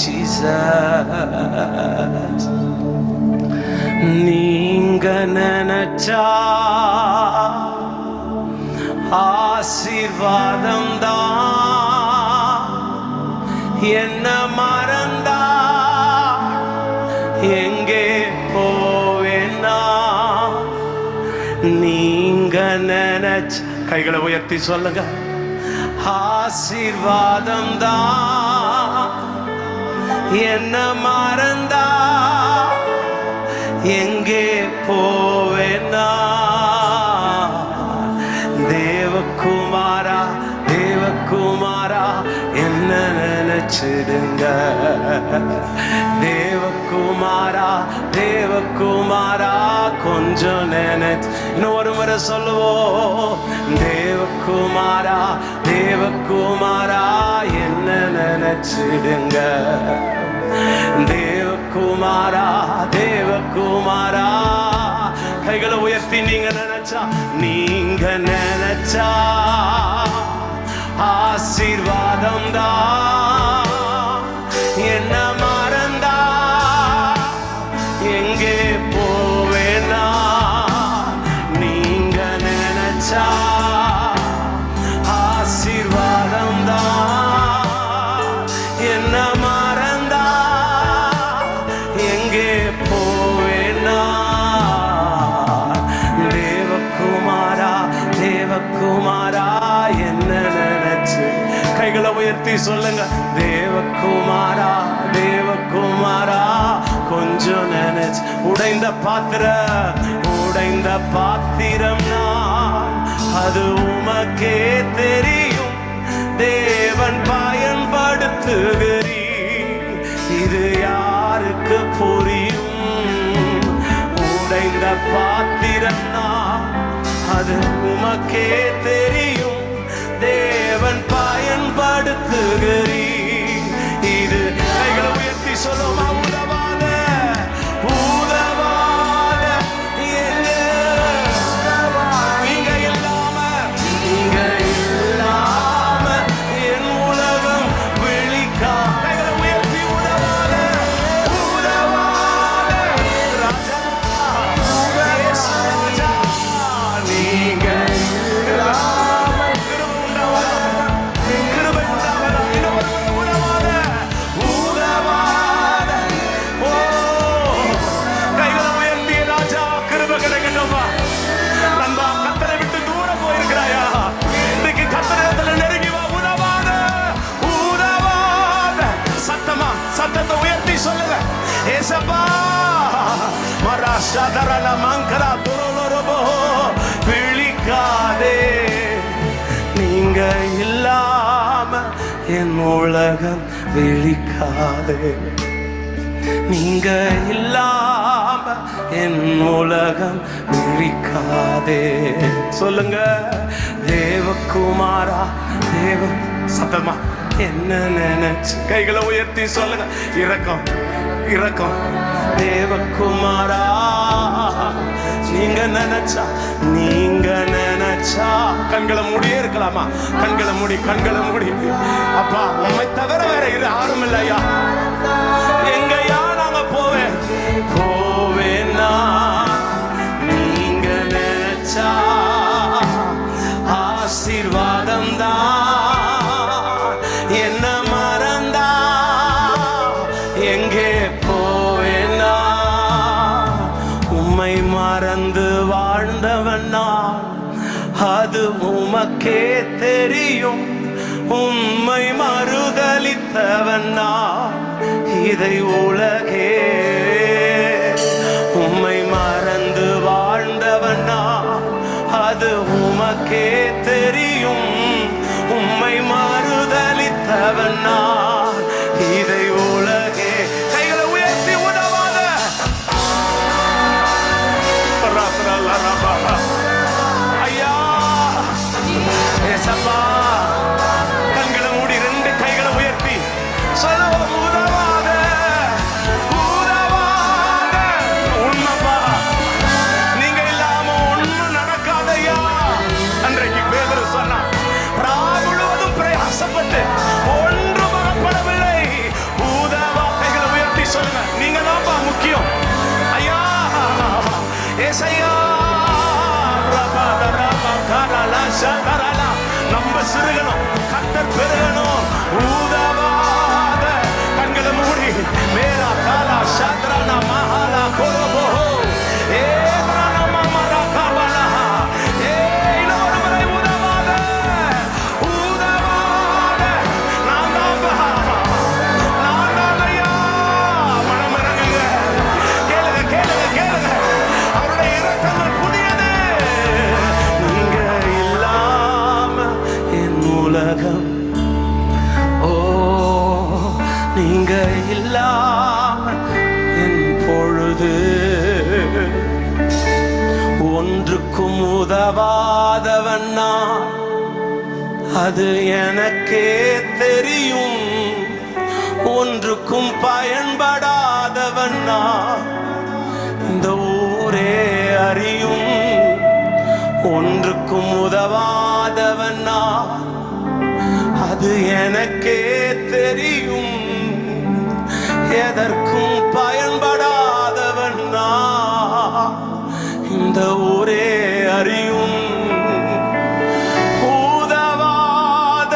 Jesus. நீங்க நினைச்சா ஆசீர்வாதம் தான், என்ன மறந்தா எங்கே போவேன்னா, நீங்க நினைச்ச கைகளை உயர்த்தி சொல்லுங்க. ஆசீர்வாதம் தான், என்ன மறந்தா எங்கே போவேன்னா, தேவகுமாரா தேவகுமாரா என்ன நினைச்சிடுங்க. தேவகுமாரா தேவகுமாரா கொஞ்சம் நினைச்சு இன்னும் ஒரு முறை சொல்லுவோம். தேவகுமாரா தேவகுமாரா என்ன நினைச்சிடுங்க. தேவகுமாரா தேவகுமாரா கைகளை உயர்த்தி நீங்க நினைச்சா, நீங்க நினைச்சா ஆசீர்வாதம் தான், என்ன மறந்தா எங்கே போவேனா, நீங்க நினைச்சா ஆசீர்வாதம் தான், என்ன மறந்தா எங்கே போவேனா. தேவகுமாரா தேவகுமாரா என்ன நினைச்சு கைகளை உயர்த்தி சொல்லுங்க. தேவகுமாரா தேவகுமாரா கொஞ்சம் நினைச்சு. உடைந்த பாத்திரம் நான், அது உமக்கே தெரியும். தேவன் பயன்படுத்துகிறீர், இது யாருக்கு புரியும். உடைந்த பாத்திரம் நான், அது உமக்கே தெரியும். தேவன் பயன்படுத்துகிறீர், இது கைகளை உயர்த்தி சொல்லுமா. உதவாத உதவாத நீங்க இல்லாம என் உலகம் விழிக்கா. கைகளை உயர்த்தி உதவாத உதவாத ராஜா ராஜா நீங்க சத்தத்தை உயர்த்தி சொல்லுங்க. ஏசப்பா மராஷதரல மங்கரா துரோலோரபோ விழிக்காதே, நீங்க இல்லாம என் உலகம் விழிக்காதே, நீங்க இல்லாம என் உலகம் விழிக்காதே. சொல்லுங்க. தேவகுமாரா தேவ சத்தமா என்ன நினைச்சு கைகளை உயர்த்தி சொல்லுங்க. இரக்கம் இரக்கம் தேவகுமாரா நீங்க நினைச்சா கண்களை மூடியே இருக்கலாமா? கண்களை மூடி அப்பா உண்மை தவிர வேற இது யாரும் இல்லையா. எங்கயா நாங்க போவேன்னா, நீங்க நினைச்சா ஆசீர்வாதம் தான், என்ன மறந்தா எங்கே போவேனா. உம்மை மறந்து வாழ்ந்தவன் நான், அது உமக்கே தெரியும். உம்மை மறுதலித்தவன் நான், இதை உலகே. உம்மை மறந்து வாழ்ந்தவன் நான், அது உமக்கே தெரியும். உம்மை மறுதலித்தவன் நான், இதை உலகே. கைகளை உயர்த்தி உதவாத ஐயா ஏசப்பா கண்களை மூடி ரெண்டு கைகளை உயர்த்தி சொல்லுவோம். உதவாத உதவாத சிறுகணும், கர்த்தர் பெருகணும். உதவாத கண்களை மூடி மேலா காலா சத்ரானா மகாலா கோலபோ நீங்க இல்லாம என் பொழுது ஒன்றுக்கும் உதவாதவன் நான், அது எனக்கே தெரியும். ஒன்றுக்கும் பயன்படாதவன் நான், இந்த ஊரே அறியும். ஒன்றுக்கும் உதவாதவன் நான், அது எனக்கே தெரியும். எதற்கும் பயன்படாதவன் நான், இந்த ஊரே அறியும். உதவாத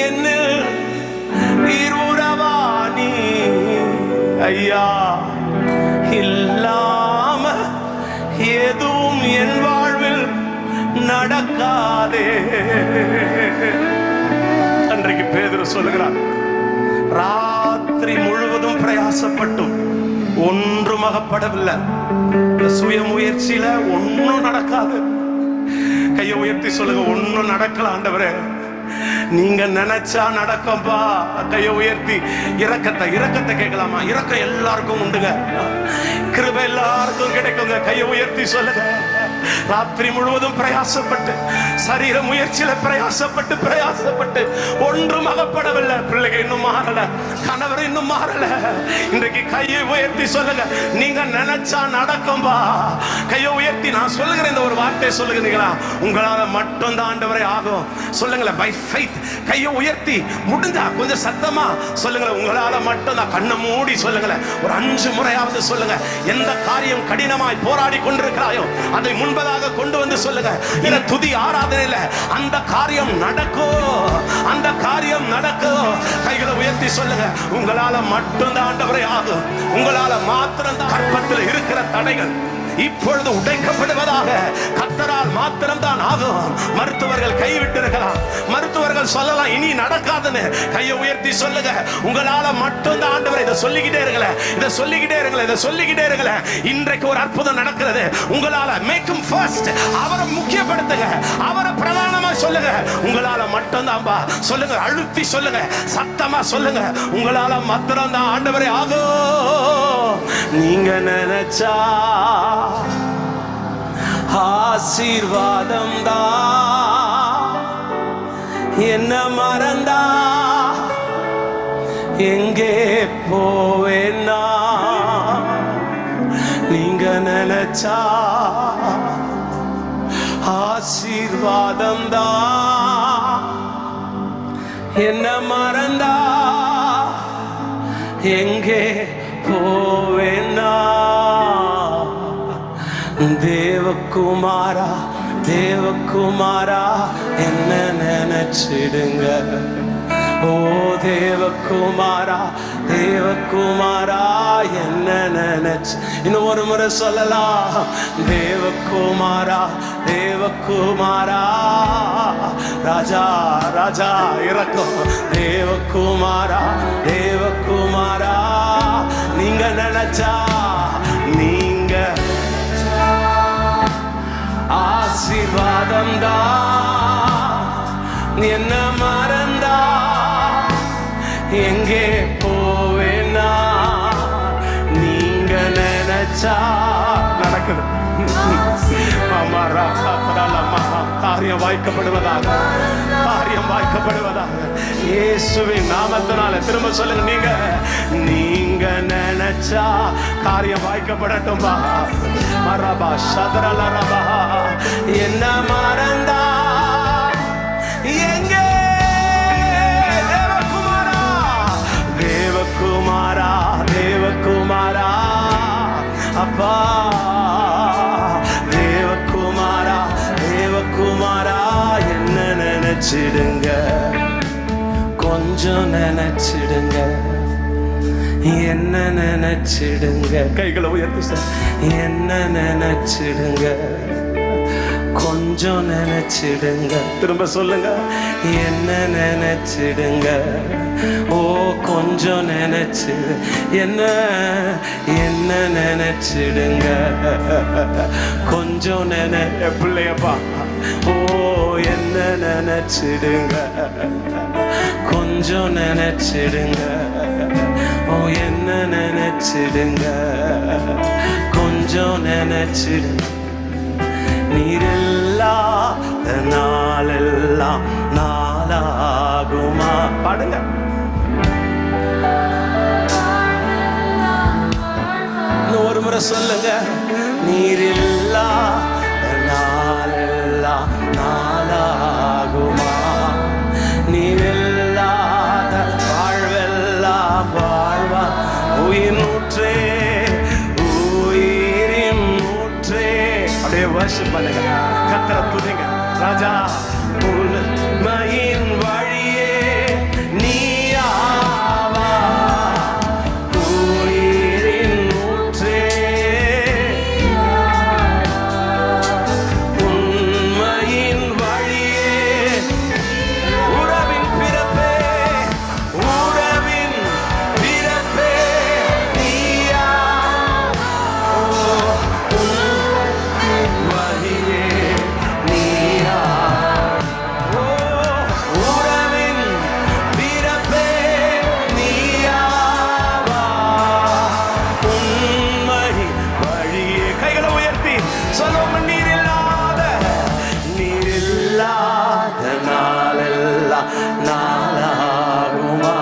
என்னில் இருவரவாணி ஐயா, இல்லாம எதுவும் என் வாழ்வில் நடக்காதே. அன்றைக்கு பேதுரு சொல்லுகிறார், ராத்திரி முழுவதும் பிரயாசப்பட்டும் ஒன்றும் அகப்படவில்லை. சுய முயற்சியில ஒன்னும் நடக்காது. கையை உயர்த்தி சொல்லுங்க, ஒன்னும் நடக்கல ஆண்டவரே. நீங்க நினைச்சா நடக்கும்பா. கையை உயர்த்தி இரக்கத்தை கேட்கலாமா? இரக்கம் எல்லாருக்கும் உண்டுங்க, கிருபை எல்லாருக்கும் கிடைக்குங்க. கையை உயர்த்தி சொல்லுங்க. ராத்திரி முழுவதும் பிரயாசப்பட்டு, சரீர முயற்சியில பிரயாசப்பட்டு ஒன்றும் அகப்படவில்லை. பிள்ளைங்க இன்னும் மாறல, கணவர் இன்னும் மாறல. இன்றைக்கு கையை உயர்த்தி சொல்லுங்க, நீங்க நினைச்சா நடக்கும்பா. கையை உயர்த்தி நான் சொல்லுகிறேன், இந்த ஒரு வார்த்தை சொல்லுகிறீங்களா? உங்களால மட்டும் தான் ஆண்டவரே ஆகும். சொல்லுங்களேன், பை ஃபெய்த். கையை உயர்த்தி முடிஞ்சா கொஞ்சம் சத்தமா சொல்லுங்களேன், உங்களால மட்டும் தான். கண்ணை மூடி சொல்லுங்களேன், ஒரு 5 முறையாவது சொல்லுங்க. எந்த காரியம் கடினமாய் போராடி கொண்டிருக்கிறாயோ அதை முன்பதாக கொண்டு வந்து சொல்லுங்க. இந்த துதி ஆராதனையில அந்த காரியம் நடக்கும், அந்த காரியம் நடக்கும். கைகளை உயர்த்தி சொல்லுங்க, உங்களால மட்டும்தான் ஆண்டவரே ஆகும். உங்களால மாத்திரம் தான். கற்பத்தில் இருக்கிற தடைகள் இப்பொழுது உடைக்கப்படுவதாக. கர்த்தரால் மாத்திரம்தான் ஆகும். மருத்துவர்கள் கைவிட்டு இருக்கலாம், மருத்துவர்கள் சொல்லலாம் இனி நடக்காதுன்னு. கையை உயர்த்தி சொல்லுங்க, உங்களால மட்டும்தான் ஆண்டவரே. இதை சொல்லிக்கிட்டே இருங்களேன். இன்றைக்கு ஒரு அற்புதம் நடக்கிறது உங்களால. Make him first. அவரை முக்கியப்படுத்துங்க, அவரை பிரதானமா சொல்லுங்க. உங்களால மட்டும்தான்பா. சொல்லுங்க, அழுத்தி சொல்லுங்க, சத்தமா சொல்லுங்க, உங்களால மாத்திரம்தான் ஆண்டவரே ஆகும். நீங்க நினைச்சா ஆசீர்வாதம் தான். என்ன மறந்தா எங்கே போவேன்னா? நீங்க நினைச்சா ஆசீர்வாதம் தான். என்ன மறந்தா எங்கே போவேன்னா? தேவகுமாரா என்ன நினைச்சிடுங்க. ஓ தேவகுமாரா என்ன நினைச்சு. இன்னும் ஒரு முறை சொல்லலாம், தேவகுமாரா ராஜா இறக்கும். தேவகுமாரா நீங்க நினைச்சா, நீங்க ஆசீர்வாதம் தான். என்ன மறந்தா எங்கே போவேனா? நீங்க நினைச்சா நடக்குது. காரியம் வாய்க்கப்படுவதாக, இயேசுவின் நாமத்தினால. திரும்ப சொல்லுங்க, நீங்க நினைச்சா காரியம் வாய்க்கப்படட்டும். மரபா சதரலரபா. என்ன மறந்தா எங்கே? தேவகுமாரா அப்பா. தேவகுமாரா என்ன நினைச்சு நினைச்சிடுங்க, என்ன நினைச்சிடுங்க. கைகளை உயர்த்தி சார். என்ன நினைச்சிடுங்க, கொஞ்சம் நினைச்சிடுங்க. திரும்ப சொல்லுங்க. என்ன நினைச்சிடுங்க, ஓ கொஞ்சம் நினைச்சிடு. என்ன என்ன நினைச்சிடுங்க, கொஞ்சம் பிள்ளையப்பா. ஓ என்ன நினைச்சிடுங்க, கொஞ்சம் நினைச்சிடுங்க. ஓ என்ன நினைச்சிடுங்க, கொஞ்சம் நினைச்சிடுங்க. நீரில்லாத நாளெல்லாம் நாளாகுமா? பாடுங்க. ஒரு முறை சொல்லுங்க. நீரில்லாத நாளெல்லாம் நாளாகுமா? நீரில்லாத வாழ்வெல்லாம் வாழ்வா? உயிர் நூற்றே, உயிரின் நூற்றே. அப்படியே வர்ஷிப் பண்ணுங்க, கர்த்தரை துதிங்க. ராஜா உண்மையின் வழியே நீயாவா, உயிரின் நூற்றே. உண்மையின் வழியே, உறவின் பிறப்பே, உறவின் பிறப்பே நீயா. வழியே நீயா, உறவின் பிறப்பே நீயாவா, உண்மை வழியே. கைகளை உயர்த்தி சொல்லுவோம். நீரில்லாத நாளெல்லாம் நாளாகுமா?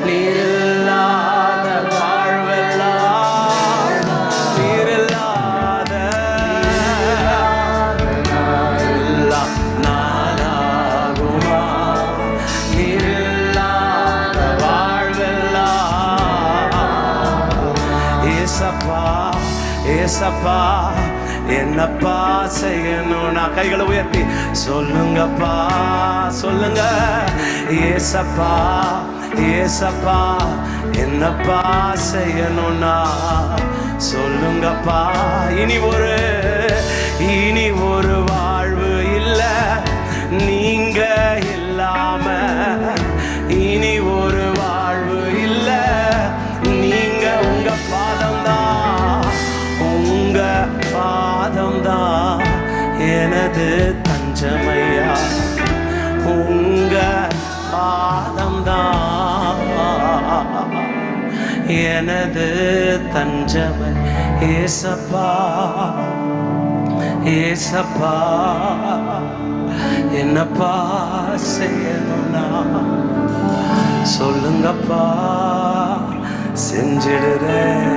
நீரில்லாத வாழ்வெல்லாம், நீரில்லாத எல்லாம் நாளாகுமா? நீரில்லாத வாழ்வெல்லாம். ஏசப்பா ஏசப்பா என்னப்பா செய்யணும்? நான் கைகளை உயர்த்தி சொல்லுங்கப்பா, சொல்லுங்க. ஏசப்பா ஏசப்பா என்னப்பா செய்யணும்னா சொல்லுங்கப்பா. இனி ஒரு வாழ்வு இல்ல நீங்க இல்லாம. இனி ஒரு வாழ்வு இல்ல நீங்க. உங்க பாதம்தான், உங்க பாதம்தான் எனது தஞ்சமையா. உங்க பாதம்தான் எனது தஞ்சமை. ஏசப்பா ஏசப்பா என்னப்பா செய்யணும்னா சொல்லுங்கப்பா, செஞ்சிடுறேன்.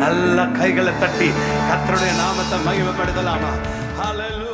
நல்ல கைகளை தட்டி கர்த்தருடைய நாமத்தை மகிமைப்படுத்தலாமா? ஹல்லேலூயா.